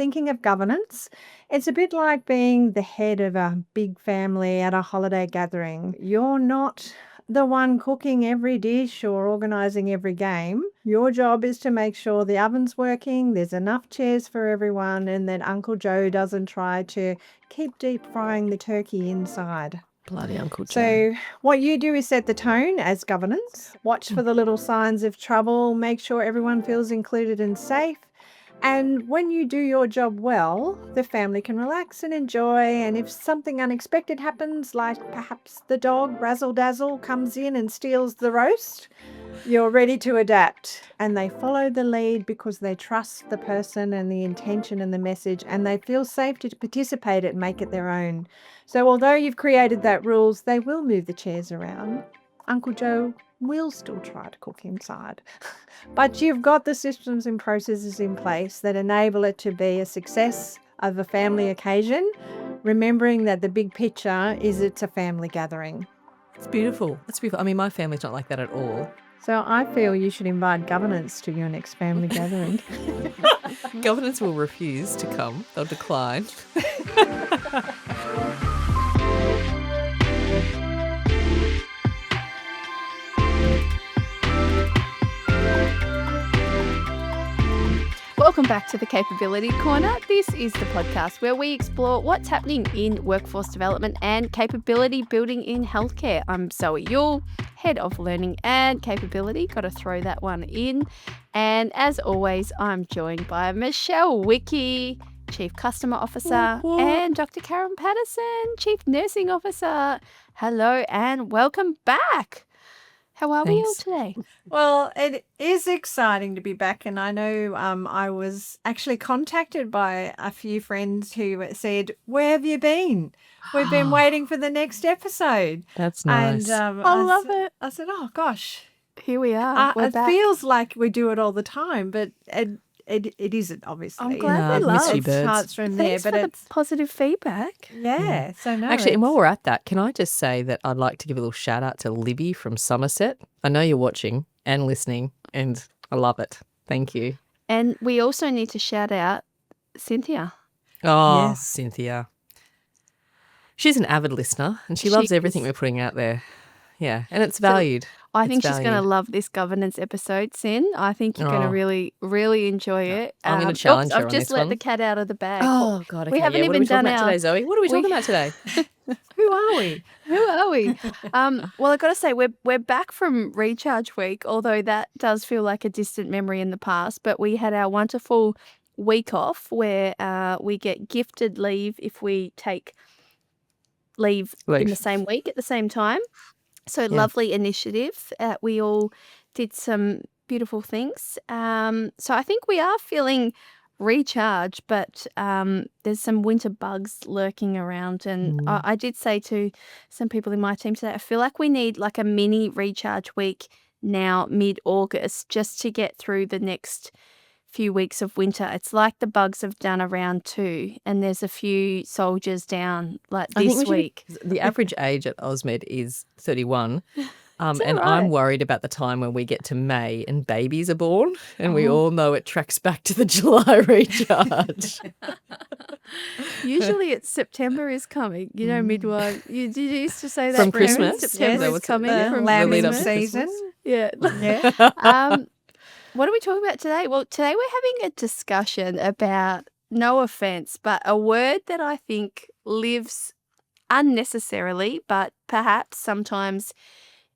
thinking of governance, it's a bit like being the head of a big family at a holiday gathering. You're not the one cooking every dish or organising every game. Your job is to make sure the oven's working, there's enough chairs for everyone, and that Uncle Joe doesn't try to keep deep frying the turkey inside. Bloody Uncle Joe. So what you do is set the tone as governance, watch for the little signs of trouble, make sure everyone feels included and safe. And when you do your job well, the family can relax and enjoy. And if something unexpected happens, like perhaps the dog Razzle Dazzle comes in and steals the roast, you're ready to adapt. And they follow the lead because they trust the person and the intention and the message, and they feel safe to participate and make it their own. So although you've created that rules, they will move the chairs around. Uncle Joe will still try to cook inside. But you've got the systems and processes in place that enable it to be a success of a family occasion, remembering that the big picture is it's a family gathering. It's beautiful. It's beautiful. I mean, my family's not like that at all. So I feel you should invite governance to your next family gathering. Governance will refuse to come. They'll decline. Welcome back to the Capability Corner. This is the podcast where we explore what's happening in workforce development and capability building in healthcare. I'm Zoe Yule, Head of Learning and Capability. Got to throw that one in. And as always, I'm joined by Michelle Wickie, Chief Customer Officer, and Dr. Karen Patterson, Chief Nursing Officer. Hello and welcome back. How are we all today? Well, it is exciting to be back, and I know I was actually contacted by a few friends who said, "Where have you been? We've been waiting for the next episode." That's nice. And I love it. I said, "Oh gosh, Here we are. We're it back. feels like we do it all the time, but it isn't, obviously. I'm glad we I've love missed you, It birds. starts from there, Thanks but for the it's positive feedback. yeah. So no, Actually, and while it's- we're at that, can I just say that I'd like to give a little shout out to Libby from Somerset. I know you're watching and listening, and I love it. Thank you. And we also need to shout out Cynthia. Oh, Yes. Cynthia. She's an avid listener, and she She loves everything is. we're putting out there. Yeah, and it's valued. I It's think she's going to valued. love this governance episode, Cyn. I think you're going to Oh. really, really enjoy it. I'm gonna challenge her I've on just this let one. the cat out of the bag. Oh, God. Okay. We haven't yeah. What are even we talking done about our- today, Zoe? What are we we- talking about today? who are we? Who are we? Well, I've got to say, we're back from Recharge Week, although that does feel like a distant memory in the past. But we had our wonderful week off where we get gifted leave if we take leave in the Leave. same week at the same time. So Yeah. lovely initiative. We all did some beautiful things. So I think we are feeling recharged, but there's some winter bugs lurking around. And I did say to some people in my team today, I feel like we need like a mini recharge week now, mid-August, just to get through the next few weeks of winter. It's like the bugs have done a round 2 and there's a few soldiers down like I think this we should- week. The average age at Osmed is 31. And all I'm right. worried about the time when we get to May and babies are born, and we Oh. all know it tracks back to the July recharge. Usually it's September is coming, midwife. You used to say that From Karen, Christmas? September Yes. is What's it- coming the from lambing lead up to Christmas. season. Yeah. Yeah. What are we talking about today? Well, today we're having a discussion about, no offense, but a word that I think lives unnecessarily, but perhaps sometimes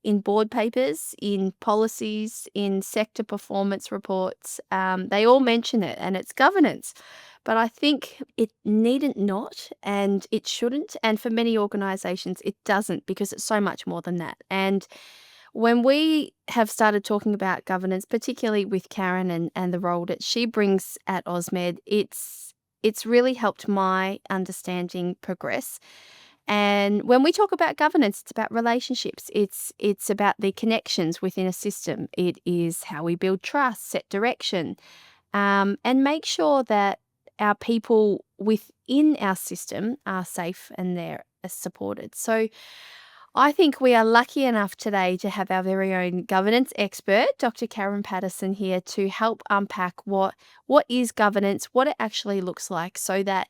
in board papers, in policies, in sector performance reports. They all mention it, and it's governance. But I think it needn't not, and it shouldn't. And for many organisations, it doesn't, because it's so much more than that. And when we have started talking about governance, particularly with Karen and the role that she brings at Osmed, it's really helped my understanding progress. And when we talk about governance, it's about relationships. It's about the connections within a system. It is how we build trust, set direction, and make sure that our people within our system are safe and they're supported. So I think we are lucky enough today to have our very own governance expert, Dr. Karen Patterson, here to help unpack what is governance, what it actually looks like, so that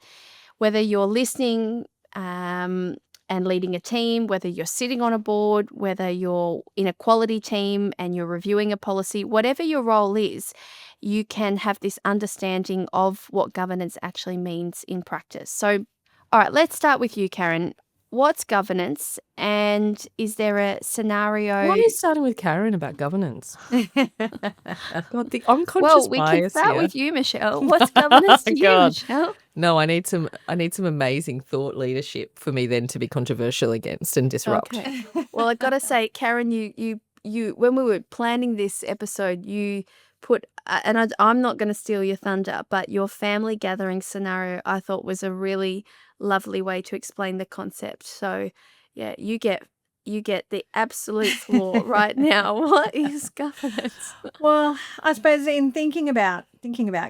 whether you're listening and leading a team, whether you're sitting on a board, whether you're in a quality team and you're reviewing a policy, whatever your role is, you can have this understanding of what governance actually means in practice. So, all right, let's start with you, Karen. What's governance, and is there a scenario? Why are you starting with Karen about governance? God, the unconscious Well, we can bias start here. with you, Michelle. What's governance to you, God. Michelle? No, I need some amazing thought leadership for me then to be controversial against and disrupt. Okay. Well, I've got to say, Karen, you when we were planning this episode, you put, and I'm not going to steal your thunder, but your family gathering scenario I thought was a really lovely way to explain the concept. So, yeah, you get the absolute floor right now. What is governance? Well, I suppose in thinking about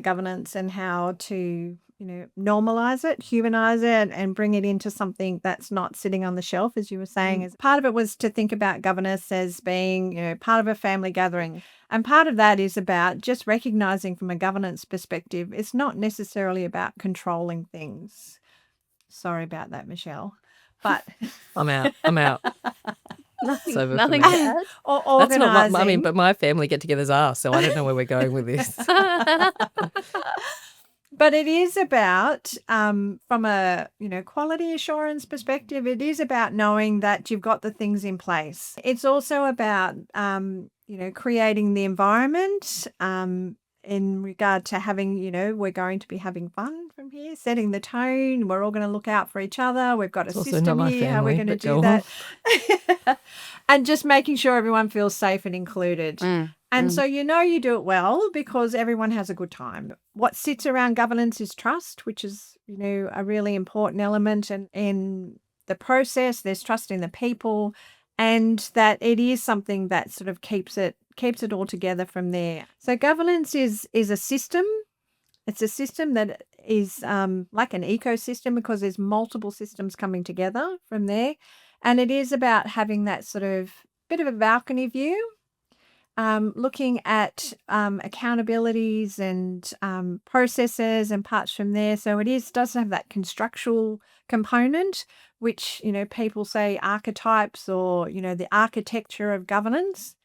governance and how to, normalize it, humanize it, and bring it into something that's not sitting on the shelf, as you were saying, as part of it was to think about governance as being, part of a family gathering. And part of that is about just recognizing from a governance perspective, it's not necessarily about controlling things. Sorry about that, Michelle. But I'm out. It's over for Nothing me. to add. or That's not organising. my, but my family get-togethers are, so I don't know where we're going with this. But it is about, from a quality assurance perspective, it is about knowing that you've got the things in place. It's also about creating the environment in regard to having, we're going to be having fun from here, setting the tone. We're all going to look out for each other. We've got a It's also system not my here, how we're family, going to but do go on. that. And just making sure everyone feels safe and included. And so you do it well because everyone has a good time. What sits around governance is trust, which is, a really important element. And in the process, there's trust in the people, and that it is something that sort of keeps it all together from there. So governance is a system. It's a system that is like an ecosystem because there's multiple systems coming together from there. And it is about having that sort of bit of a balcony view, looking at accountabilities and processes and parts from there. So it does have that constructual component, which, people say archetypes or, the architecture of governance.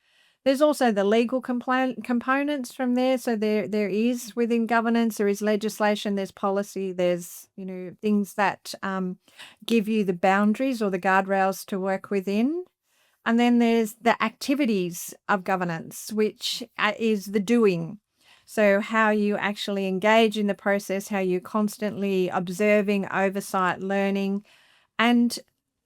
There's also the legal components from there. So there is within governance, there is legislation, there's policy, there's, things that give you the boundaries or the guardrails to work within. And then there's the activities of governance, which is the doing. So how you actually engage in the process, how you're constantly observing, oversight, learning, and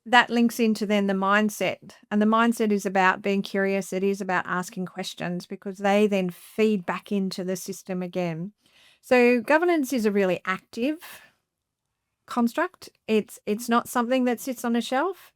that links into then the mindset. And the mindset is about being curious. It is about asking questions because they then feed back into the system again. So governance is a really active construct. It's not something that sits on a shelf.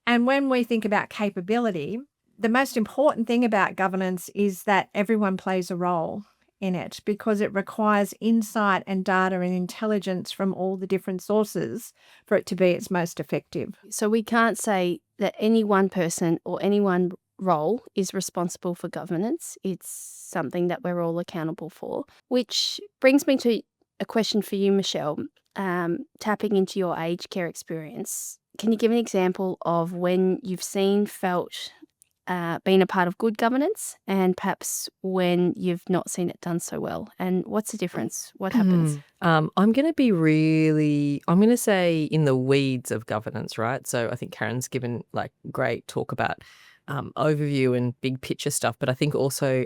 And when we think about capability, the most important thing about governance is that everyone plays a role in it because it requires insight and data and intelligence from all the different sources for it to be its most effective. So we can't say that any one person or any one role is responsible for governance. It's something that we're all accountable for, which brings me to a question for you, Michelle. Tapping into your aged care experience, can you give an example of when you've seen, felt, been a part of good governance and perhaps when you've not seen it done so well? And what's the difference? What happens? I'm going to say in the weeds of governance, right? So I think Karen's given like great talk about overview and big picture stuff, but I think also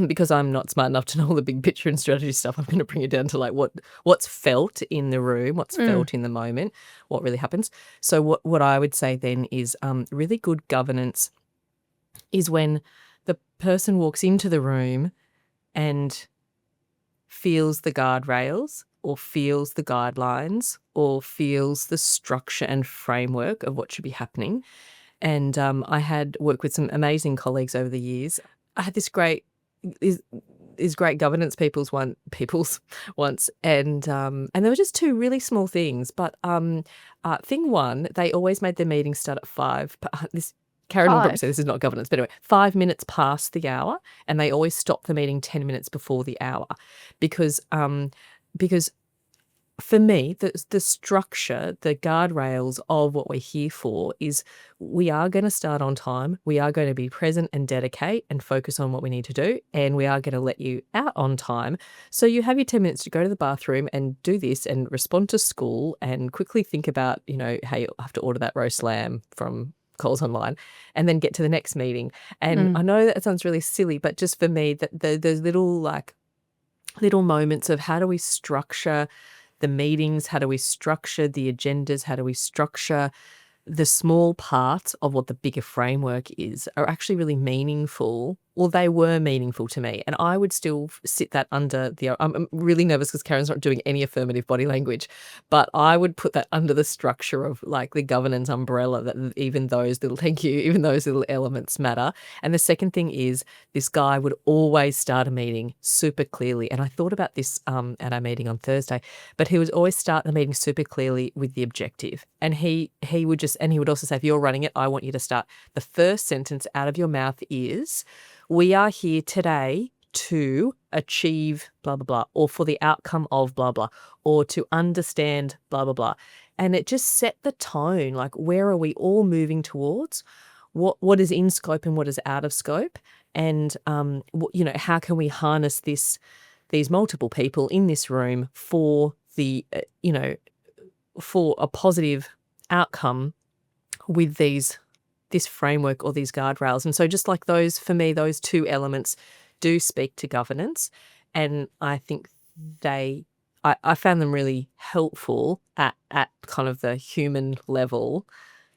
because I'm not smart enough to know all the big picture and strategy stuff, I'm going to bring it down to like what's felt in the room, what's felt in the moment, what really happens. So what I would say then is really good governance is when the person walks into the room and feels the guardrails or feels the guidelines or feels the structure and framework of what should be happening. And I had worked with some amazing colleagues over the years. I had this great these great governance people's once, and there were just two really small things. But thing one, they always made their meetings start at 5. This Karen will probably say 5. this is not governance, but anyway, 5 minutes past the hour, and they always stop the meeting 10 minutes before the hour, because for me, the structure, the guardrails of what we're here for is we are going to start on time. We are going to be present and dedicate and focus on what we need to do. And we are going to let you out on time. So you have your 10 minutes to go to the bathroom and do this and respond to school and quickly think about, how you'll have to order that roast lamb from Coles Online and then get to the next meeting. And I know that sounds really silly, but just for me, those little moments of how do we structure the meetings, how do we structure the agendas, how do we structure the small parts of what the bigger framework is are actually really meaningful. Well, they were meaningful to me. And I would still sit that under I'm really nervous because Karen's not doing any affirmative body language, but I would put that under the structure of like the governance umbrella, that even those little elements matter. And the second thing is this guy would always start a meeting super clearly. And I thought about this at our meeting on Thursday, but he would always start the meeting super clearly with the objective. And he would also say, if you're running it, I want you to start. The first sentence out of your mouth is, we are here today to achieve blah, blah, blah, or for the outcome of blah, blah, or to understand blah, blah, blah. And it just set the tone, like where are we all moving towards? What is in scope and what is out of scope? And, how can we harness these multiple people in this room for for a positive outcome with this framework or these guardrails. And so just like those, for me, those two elements do speak to governance. And I think I found them really helpful at kind of the human level,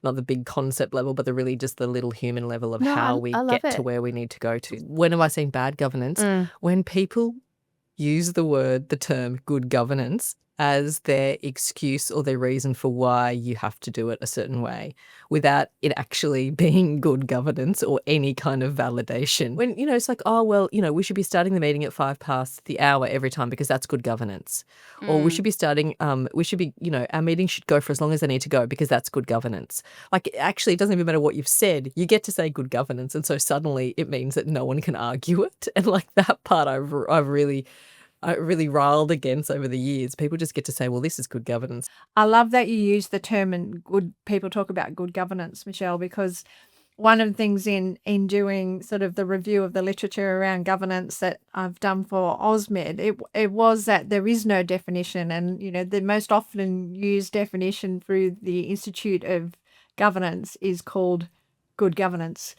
not the big concept level, but really just the little human level of No, how we I love get to it. where we need to go to. When have I seen bad governance? When people use the term good governance as their excuse or their reason for why you have to do it a certain way without it actually being good governance or any kind of validation. When, it's like, oh, well, we should be starting the meeting at 5 past the hour every time because that's good governance. Or we should be starting, our meeting should go for as long as they need to go because that's good governance. Like, actually, it doesn't even matter what you've said. You get to say good governance. And so suddenly it means that no one can argue it. And like that part I've really riled against over the years. People just get to say, well, this is good governance. I love that you use the term and people talk about good governance, Michelle, because one of the things in doing sort of the review of the literature around governance that I've done for AusMed, it was that there is no definition. And, the most often used definition through the Institute of Governance is called good governance.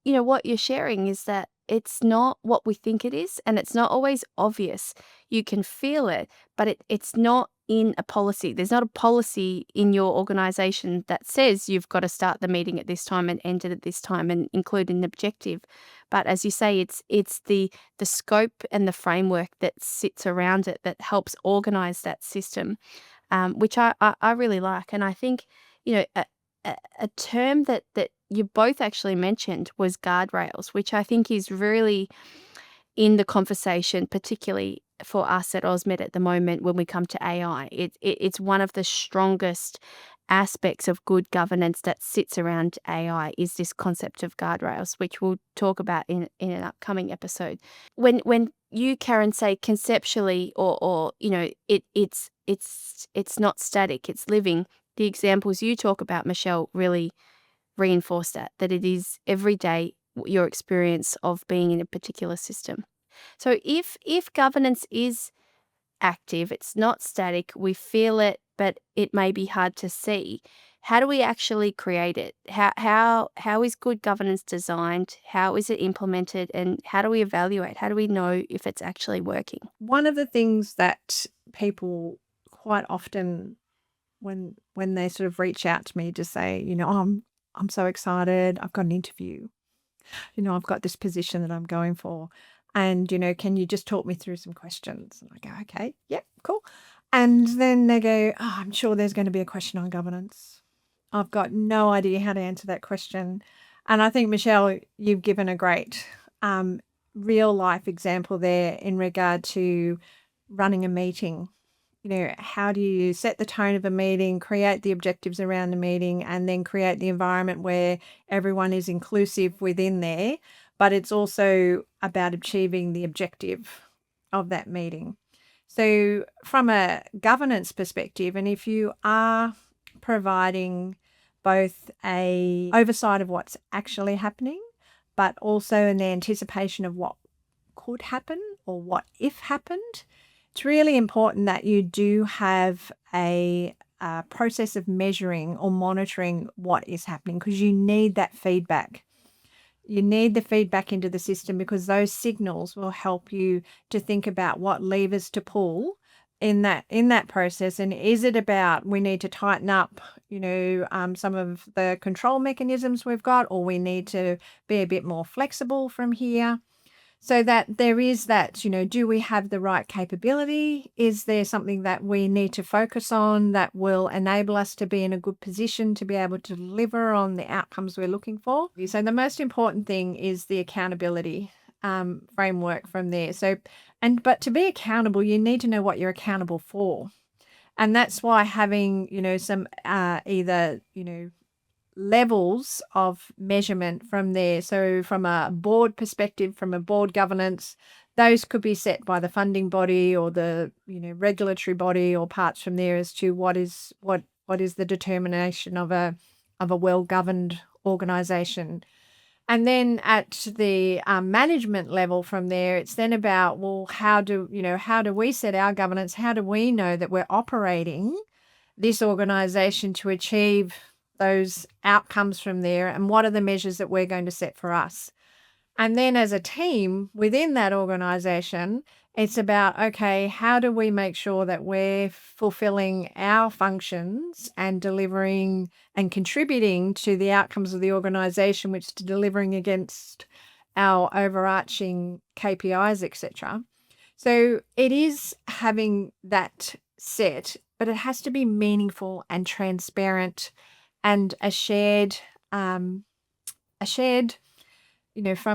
What you're sharing is that it's not what we think it is, and it's not always obvious. You can feel it, but it's not in a policy. There's not a policy in your organization that says you've got to start the meeting at this time and end it at this time and include an objective. But as you say, it's the scope and the framework that sits around it that helps organize that system, which I really like. And I think, a term that you both actually mentioned was guardrails, which I think is really in the conversation, particularly for us at AusMed at the moment when we come to AI. It's one of the strongest aspects of good governance that sits around AI is this concept of guardrails, which we'll talk about in an upcoming episode. When you, Karen, say conceptually or it's not static, it's living, the examples you talk about, Michelle, really reinforce that it is every day your experience of being in a particular system. So if governance is active, it's not static, we feel it, but it may be hard to see. How do we actually create it? How is good governance designed? How is it implemented? And how do we evaluate? How do we know if it's actually working? One of the things that people quite often, when they sort of reach out to me to say, oh, I'm so excited, I've got an interview, I've got this position that I'm going for, and, can you just talk me through some questions? And I go, okay, yeah, cool. And then they go, oh, I'm sure there's going to be a question on governance. I've got no idea how to answer that question. And I think, Michelle, you've given a great real life example there in regard to running a meeting. How do you set the tone of a meeting, create the objectives around the meeting, and then create the environment where everyone is inclusive within there, but it's also about achieving the objective of that meeting. So from a governance perspective, and if you are providing both a oversight of what's actually happening, but also in the anticipation of what could happen or what if happened, it's really important that you do have a process of measuring or monitoring what is happening, because you need that feedback. You need the feedback into the system, because those signals will help you to think about what levers to pull in that process. And is it about we need to tighten up, some of the control mechanisms we've got, or we need to be a bit more flexible from here? So that there is that, do we have the right capability? Is there something that we need to focus on that will enable us to be in a good position to be able to deliver on the outcomes we're looking for? So the most important thing is the accountability framework from there. But to be accountable, you need to know what you're accountable for. And that's why having, some either, levels of measurement from there. So from a board perspective, from a board governance, those could be set by the funding body or the regulatory body, or parts from there as to what is the determination of a well-governed organization. And then at the management level from there, it's then about, well, how do we set our governance? How do we know that we're operating this organization to achieve those outcomes from there, and what are the measures that we're going to set for us? And then as a team within that organization, it's about, okay, how do we make sure that we're fulfilling our functions and delivering and contributing to the outcomes of the organization, which is delivering against our overarching KPIs, etc. So it is having that set, but it has to be meaningful and transparent, and a shared, from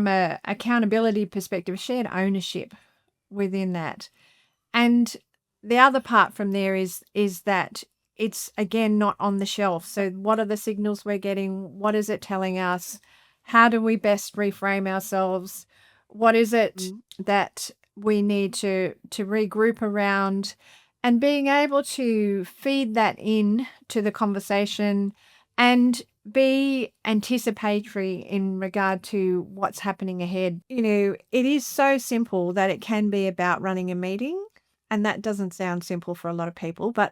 a accountability perspective, shared ownership within that. And the other part from there is that it's, again, not on the shelf. So what are the signals we're getting? What is it telling us? How do we best reframe ourselves? What is it that we need to regroup around? And being able to feed that in to the conversation and be anticipatory in regard to what's happening ahead. It is so simple that it can be about running a meeting, and that doesn't sound simple for a lot of people, but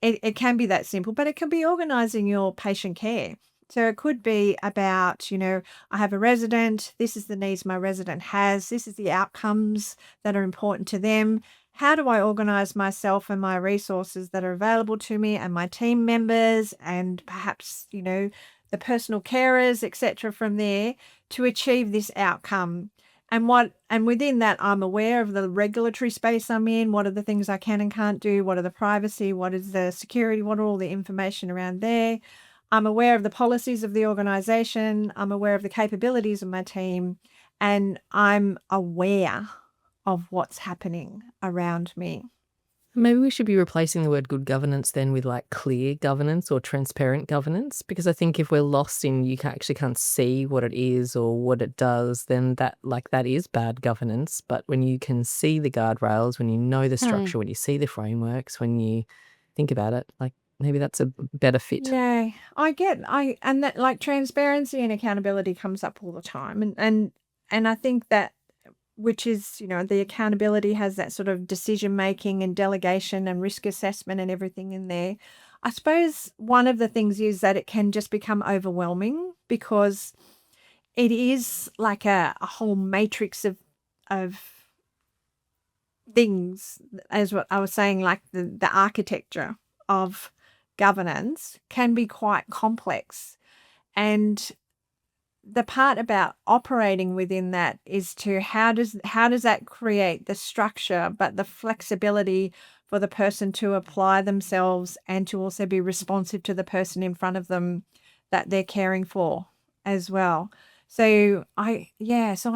it can be that simple. But it can be organising your patient care. So it could be about, I have a resident, this is the needs my resident has, this is the outcomes that are important to them. How do I organise myself and my resources that are available to me, and my team members, and perhaps, the personal carers, etc., from there, to achieve this outcome? And within that, I'm aware of the regulatory space I'm in. What are the things I can and can't do? What are the privacy? What is the security? What are all the information around there? I'm aware of the policies of the organisation. I'm aware of the capabilities of my team, and I'm aware of what's happening around me. Maybe we should be replacing the word good governance then with like clear governance or transparent governance, because I think if we're lost in actually can't see what it is or what it does, then that is bad governance. But when you can see the guardrails, when you know the structure, when you see the frameworks, when you think about it, maybe that's a better fit. Yeah, and that transparency and accountability comes up all the time, and I think that, which is, the accountability has that sort of decision making and delegation and risk assessment and everything in there. I suppose one of the things is that it can just become overwhelming, because it is like a whole matrix of things, as what I was saying, like the architecture of governance can be quite complex. And the part about operating within that is to how does that create the structure, but the flexibility for the person to apply themselves and to also be responsive to the person in front of them that they're caring for. as well. So I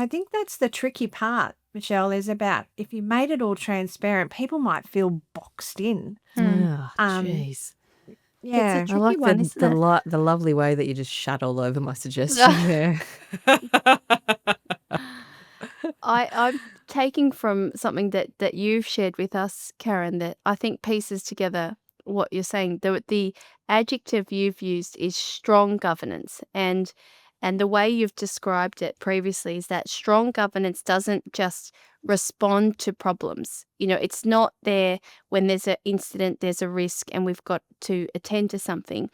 think that's the tricky part, Michelle, is about if you made it all transparent, people might feel boxed in. Oh, Um, jeez. It's a yeah. I tricky like one, isn't it? the lovely way that you just shat all over my suggestion there. I'm taking from something that you've shared with us, Karen, that I think pieces together what you're saying. The adjective you've used is strong governance, and the way you've described it previously is that strong governance doesn't just respond to problems. It's not there when there's an incident, there's a risk, and we've got to attend to something.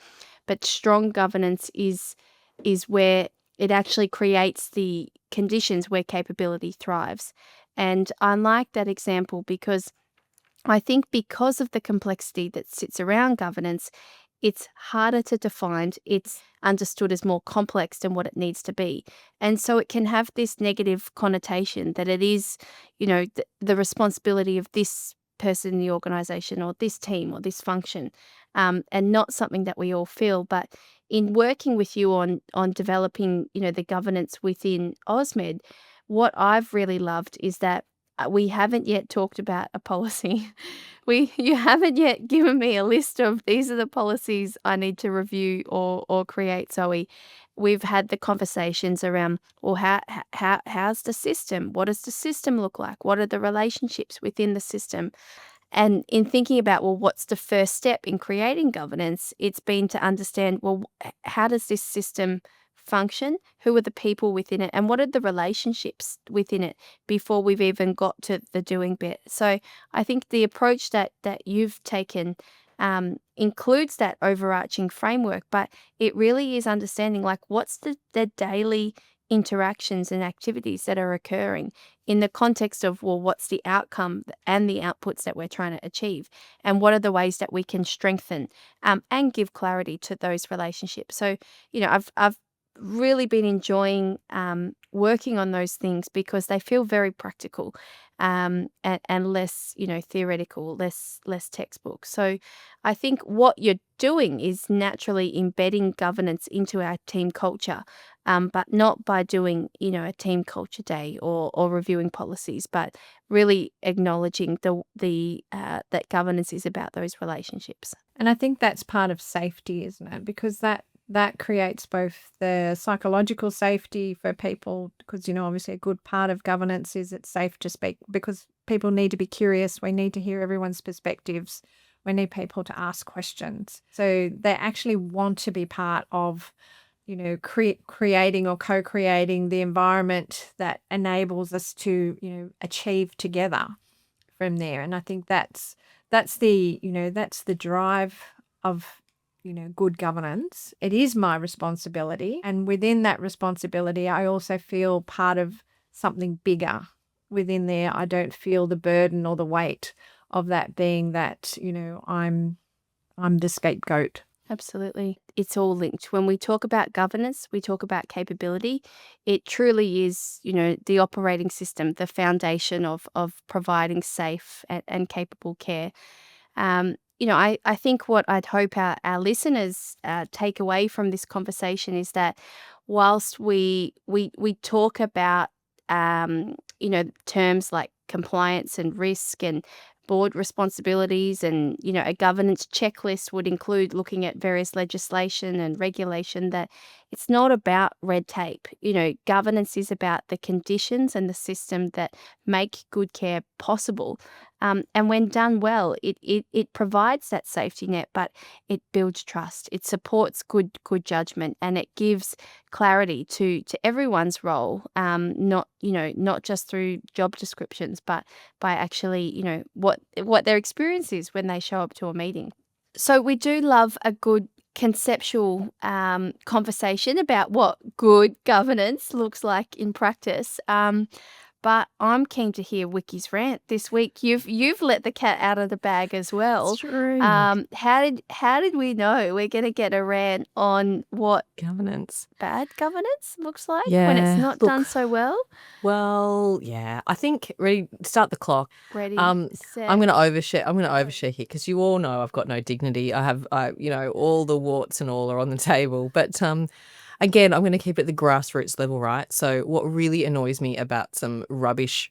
But strong governance is where it actually creates the conditions where capability thrives. And I like that example because I think because of the complexity that sits around governance, it's harder to define. It's understood as more complex than what it needs to be. And so it can have this negative connotation that it is, the responsibility of this person in the organization or this team or this function, and not something that we all feel. But in working with you on developing, the governance within AusMed, what I've really loved is that we haven't yet talked about a policy. You haven't yet given me a list of these are the policies I need to review or create, Zoe. We've had the conversations around, well, how's the system? What does the system look like? What are the relationships within the system? And in thinking about, well, what's the first step in creating governance? It's been to understand, well, how does this system function? Who are the people within it? And what are the relationships within it before we've even got to the doing bit? So I think the approach that you've taken includes that overarching framework, but it really is understanding like what's the daily interactions and activities that are occurring in the context of, well, what's the outcome and the outputs that we're trying to achieve, and what are the ways that we can strengthen and give clarity to those relationships. So, I've really been enjoying working on those things because they feel very practical, and less, theoretical, less textbook. So I think what you're doing is naturally embedding governance into our team culture, but not by doing, a team culture day or reviewing policies, but really acknowledging the that governance is about those relationships. And I think that's part of safety, isn't it? Because that creates both the psychological safety for people, because, obviously a good part of governance is it's safe to speak because people need to be curious. We need to hear everyone's perspectives. We need people to ask questions. So they actually want to be part of, creating or co-creating the environment that enables us to, achieve together from there. And I think that's the drive of, good governance. It is my responsibility. And within that responsibility, I also feel part of something bigger within there. I don't feel the burden or the weight of that being that, I'm the scapegoat. Absolutely. It's all linked. When we talk about governance, we talk about capability. It truly is, the operating system, the foundation of providing safe and capable care. I think what I'd hope our listeners take away from this conversation is that whilst we talk about, terms like compliance and risk and board responsibilities, and a governance checklist would include looking at various legislation and regulation, that it's not about red tape. Governance is about the conditions and the system that make good care possible, and when done well, it provides that safety net, but it builds trust, it supports good judgment, and it gives clarity to everyone's role, not just through job descriptions, but by actually, what their experience is when they show up to a meeting. So we do love a good conceptual conversation about what good governance looks like in practice. But I'm keen to hear Wiki's rant this week. You've let the cat out of the bag as well. It's true. How did we know we're going to get a rant on what Governance. bad governance looks like when it's Yeah. not Look, done so well? well, yeah. I think ready. Start the clock. Ready, set. I'm going to overshare. I'm going to overshare here because you all know I've got no dignity. I have, all the warts and all are on the table. But Again, I'm going to keep it at the grassroots level, right? So what really annoys me about some rubbish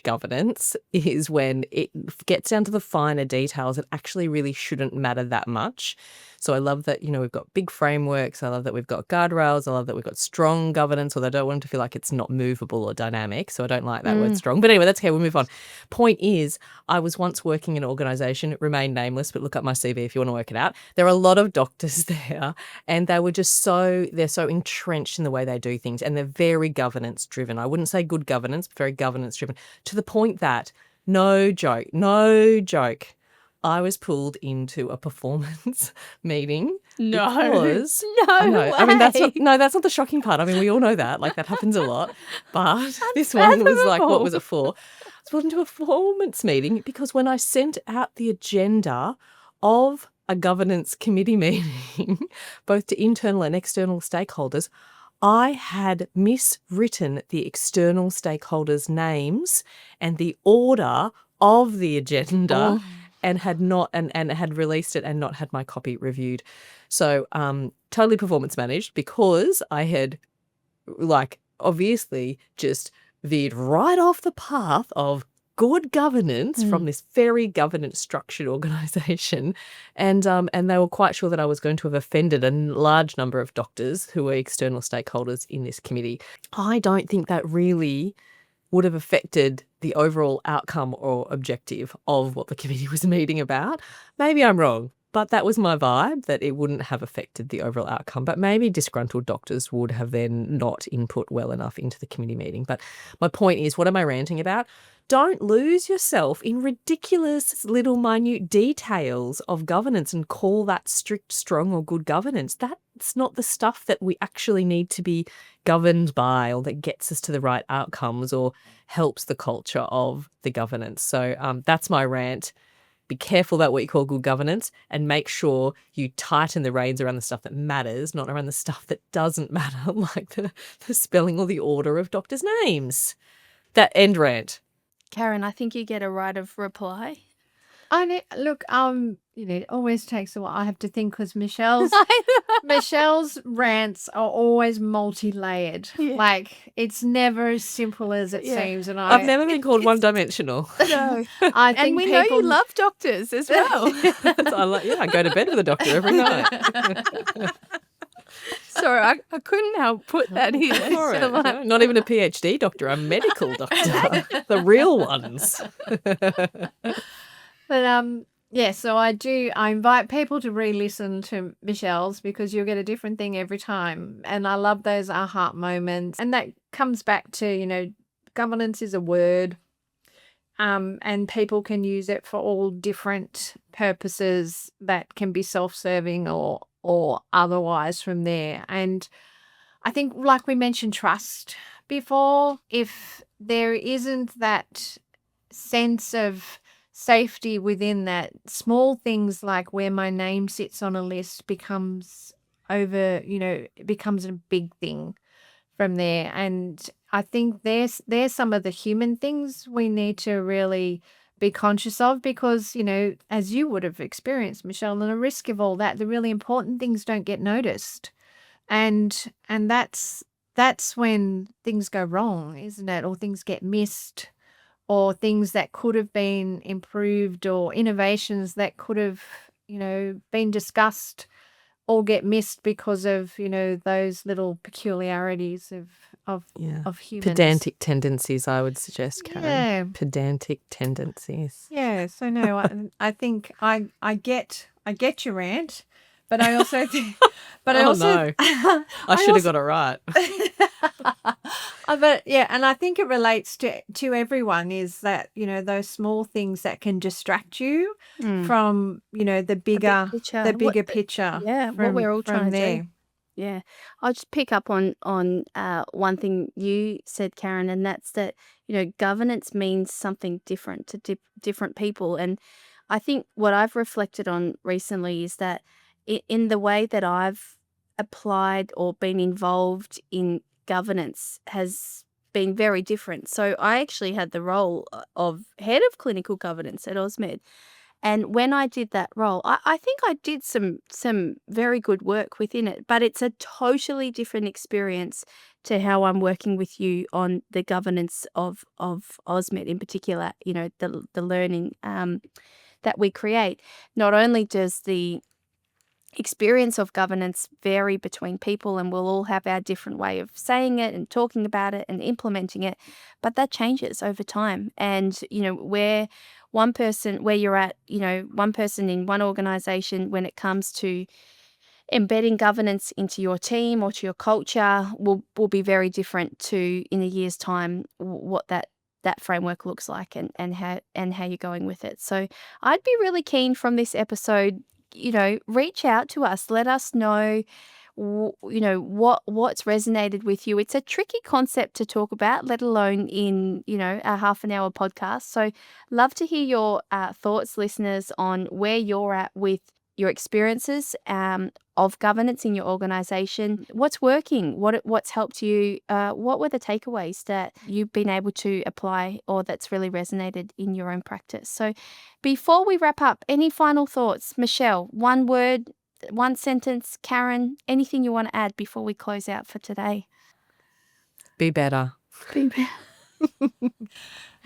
governance is when it gets down to the finer details. It actually really shouldn't matter that much. So I love that, we've got big frameworks. I love that we've got guardrails. I love that we've got strong governance, although I don't want it to feel like it's not movable or dynamic. So I don't like that word strong. But anyway, that's okay. We'll move on. Point is, I was once working in an organisation, it remained nameless, but look up my CV if you want to work it out. There are a lot of doctors there, and they were just they're so entrenched in the way they do things, and they're very governance driven. I wouldn't say good governance, but very governance driven, to the point that, no joke, I was pulled into a performance meeting because I know. I mean, that's not the shocking part. I mean, we all know that. Like, that happens a lot. But this one was like, what was it for? I was pulled into a performance meeting because when I sent out the agenda of a governance committee meeting, both to internal and external stakeholders, I had miswritten the external stakeholders' names and the order of the agenda. And had not and had released it and not had my copy reviewed. So totally performance managed, because I had, like, obviously just veered right off the path of good governance from this very governance structured organisation, and they were quite sure that I was going to have offended a large number of doctors who were external stakeholders in this committee. I don't think that really would have affected the overall outcome or objective of what the committee was meeting about. Maybe I'm wrong, but that was my vibe, that it wouldn't have affected the overall outcome. But maybe disgruntled doctors would have then not input well enough into the committee meeting. But my point is, what am I ranting about? Don't lose yourself in ridiculous little minute details of governance and call that strict, strong or good governance. That's not the stuff that we actually need to be governed by, or that gets us to the right outcomes or helps the culture of the governance. So that's my rant. Be careful about what you call good governance, and make sure you tighten the reins around the stuff that matters, not around the stuff that doesn't matter, like the spelling or the order of doctors' names. That end rant. Karen, I think you get a right of reply. Look, it always takes a while. I have to think, because Michelle's rants are always multi-layered. Yeah. Like, it's never as simple as it seems. And I've never been called one-dimensional. No. I think And we know you love doctors as well. I go to bed with a doctor every night. Sorry, I couldn't help put that in. All right. Not even a PhD doctor, a medical doctor. The real ones. But so I invite people to re-listen to Michelle's, because you'll get a different thing every time. And I love those aha moments. And that comes back to, governance is a word. And people can use it for all different purposes that can be self-serving or otherwise from there. And I think, like we mentioned, trust before, if there isn't that sense of safety within that, small things like where my name sits on a list becomes it becomes a big thing from there. And I think there's some of the human things we need to really be conscious of, because, as you would have experienced, Michelle, and the risk of all that, the really important things don't get noticed. And that's when things go wrong, isn't it? Or things get missed, or things that could have been improved, or innovations that could have, been discussed, all get missed because of, those little peculiarities of humans. Pedantic tendencies, I would suggest, Karen. Yeah. Pedantic tendencies. Yeah. So no, I think I get your rant, but I also think, no. I should have got it right. But yeah, and I think it relates to everyone, is that, those small things that can distract you from, the bigger picture. Yeah, what we're all trying to there. do. Yeah. I'll just pick up on one thing you said, Karen, and that's that, governance means something different to different people. And I think what I've reflected on recently is that in the way that I've applied or been involved in governance has been very different. So I actually had the role of head of clinical governance at AusMed. And when I did that role, I think I did some very good work within it, but it's a totally different experience to how I'm working with you on the governance of AusMed in particular, the learning that we create. Not only does the experience of governance vary between people, and we'll all have our different way of saying it and talking about it and implementing it, but that changes over time. And where you're at, one person in one organization, when it comes to embedding governance into your team or to your culture, will be very different to, in a year's time, what that framework looks like and how you're going with it. So I'd be really keen from this episode, reach out to us. Let us know, what's resonated with you. It's a tricky concept to talk about, let alone in, a half an hour podcast. So love to hear your thoughts, listeners, on where you're at with your experiences of governance in your organization. What's working? What's helped you? What were the takeaways that you've been able to apply or that's really resonated in your own practice? So before we wrap up, any final thoughts? Michelle, one word, one sentence. Karen, anything you want to add before we close out for today? Be better. Be better.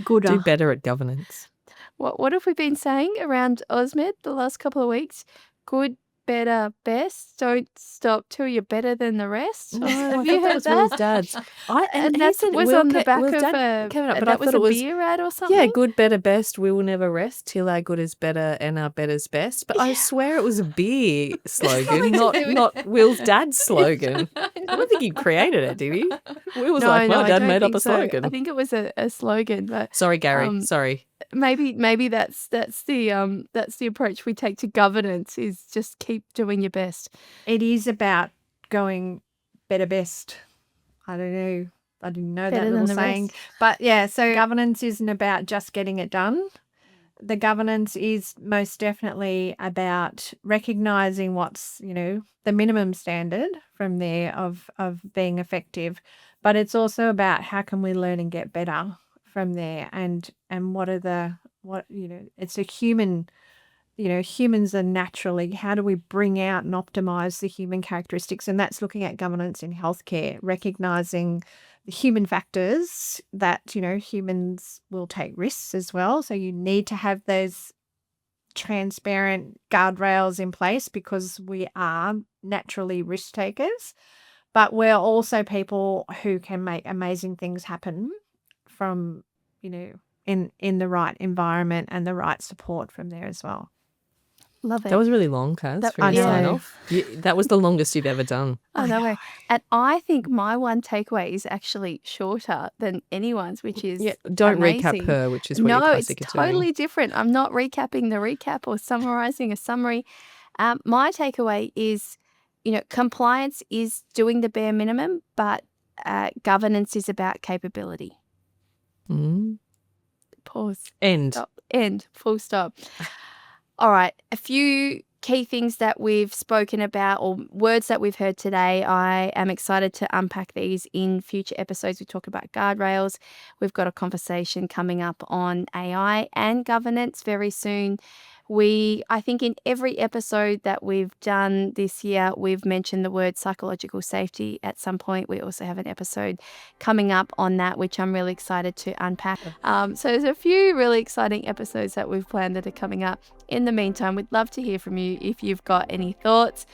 Gooder. Do better at governance. What have we been saying around AusMed the last couple of weeks? Good, better, best. Don't stop till you're better than the rest. Have you heard that? Will's dad's. And he that said was Will on the back Will's of dad came up, but I that was thought a it was beer ad or something. yeah, good, better, best. We will never rest till our good is better and our better's best. But I swear it was a beer slogan, not Will's dad's slogan. I don't think he created it, did he? Will was like, my I dad don't made up think a so. slogan. I think it was a slogan, but Sorry, Gary. Sorry. maybe that's the approach we take to governance, is just keep doing your best. It is about going better, best. I don't know. I didn't know Better that than little the saying. rest. But yeah, so governance isn't about just getting it done. The governance is most definitely about recognizing what's, the minimum standard from there of being effective. But it's also about how can we learn and get better from there, and it's a human, humans are naturally, how do we bring out and optimize the human characteristics? And that's looking at governance in healthcare, recognizing the human factors that, humans will take risks as well. So you need to have those transparent guardrails in place because we are naturally risk takers, but we're also people who can make amazing things happen from, in the right environment and the right support from there as well. Love it. That was really long, Kaz, for I your sign know. off. That was the longest you've ever done. I know. And I think my one takeaway is actually shorter than anyone's, which is Don't amazing. recap her, which is what you're No, it's classic at doing. totally different. I'm not recapping the recap or summarizing a summary. My takeaway is, compliance is doing the bare minimum, but governance is about capability. Mm. Pause. End. Stop. End. Full stop. All right. A few key things that we've spoken about or words that we've heard today. I am excited to unpack these in future episodes. We talk about guardrails. We've got a conversation coming up on AI and governance very soon. I think in every episode that we've done this year, we've mentioned the word psychological safety at some point. We also have an episode coming up on that, which I'm really excited to unpack. So there's a few really exciting episodes that we've planned that are coming up. In the meantime, we'd love to hear from you if you've got any thoughts,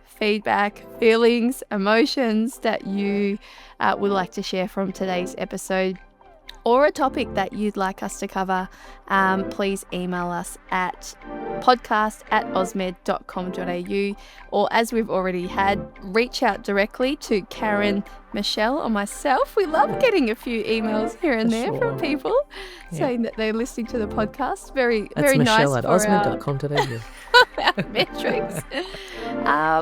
feedback, feelings, emotions that you would like to share from today's episode, or a topic that you'd like us to cover. Please email us at podcast@ausmed.com.au, or as we've already had, reach out directly to Karen, Michelle, or myself. We love getting a few emails here and there from people saying that they're listening to the podcast. Very That's nice Michelle for at osmed.com.au. our metrics.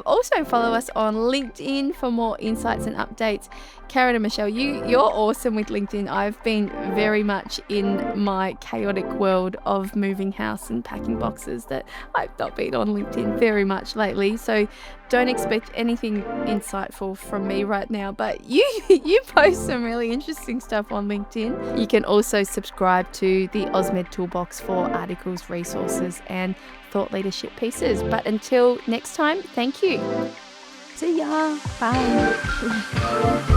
Also follow us on LinkedIn for more insights and updates. Karen and Michelle, you're awesome with LinkedIn. I've been very much in my chaotic world of moving house and packing boxes that I've not been on LinkedIn very much lately. So don't expect anything insightful from me right now, but you post some really interesting stuff on LinkedIn. You can also subscribe to the AusMed Toolbox for articles, resources, and thought leadership pieces. But until next time, thank you. See ya. Bye.